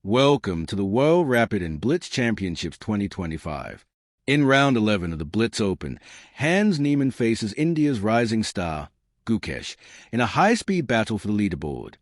Welcome to the World Rapid Blitz Championships 2025. In round 11 of the Blitz Open, Hans Niemann faces India's rising star, Gukesh, in a high-speed battle for the leaderboard.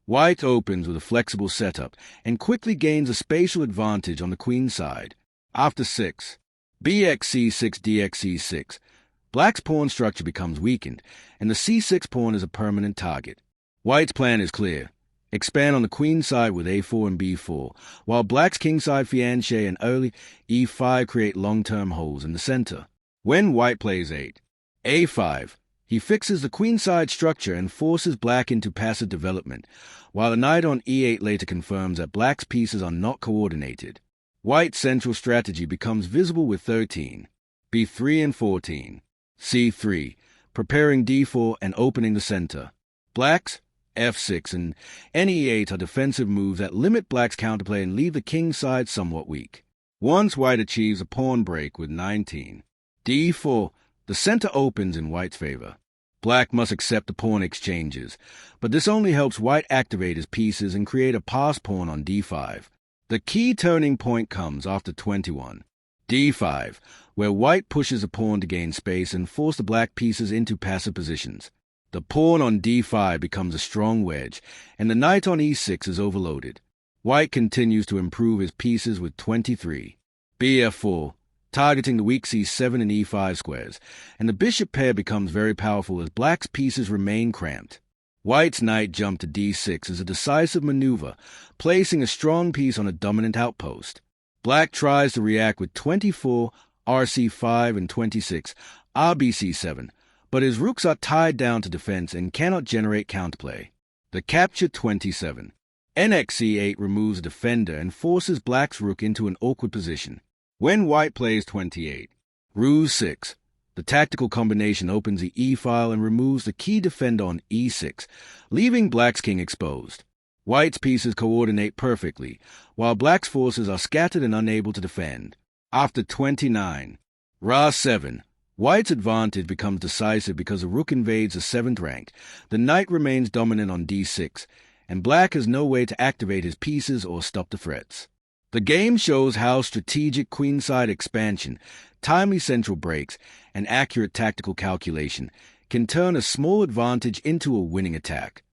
White opens with a flexible setup and quickly gains a spatial advantage on the queen side. After 6, bxc6 dxc6, Black's pawn structure becomes weakened, and the c6 pawn is a permanent target. White's plan is clear. Expand on the queen side with a4 and b4, while Black's kingside fiancé and early e5 create long-term holes in the center. When White plays 8, a5, he fixes the queenside structure and forces Black into passive development, while the knight on e8 later confirms that Black's pieces are not coordinated. White's central strategy becomes visible with 13, b3 and 14, c3, preparing d4 and opening the center. Black's f6 and ne8 are defensive moves that limit Black's counterplay and leave the king side somewhat weak. Once White achieves a pawn break with 19, d4, the center opens in White's favor. Black must accept the pawn exchanges, but this only helps White activate his pieces and create a pass pawn on d5. The key turning point comes after 21, d5, where White pushes a pawn to gain space and force the Black pieces into passive positions. The pawn on d5 becomes a strong wedge, and the knight on e6 is overloaded. White continues to improve his pieces with 23, bf4, targeting the weak c7 and e5 squares, and the bishop pair becomes very powerful as Black's pieces remain cramped. White's knight jump to d6 is a decisive maneuver, placing a strong piece on a dominant outpost. Black tries to react with 24, rc5 and 26, rbc7, but his rooks are tied down to defense and cannot generate counterplay. The capture 27. nxc8 removes a defender and forces Black's rook into an awkward position. When White plays 28, ruse 6, the tactical combination opens the e-file and removes the key defender on e6, leaving Black's king exposed. White's pieces coordinate perfectly, while Black's forces are scattered and unable to defend. After 29, ra7, White's advantage becomes decisive because the rook invades the 7th rank, the knight remains dominant on d6, and Black has no way to activate his pieces or stop the threats. The game shows how strategic queenside expansion, timely central breaks, and accurate tactical calculation can turn a small advantage into a winning attack.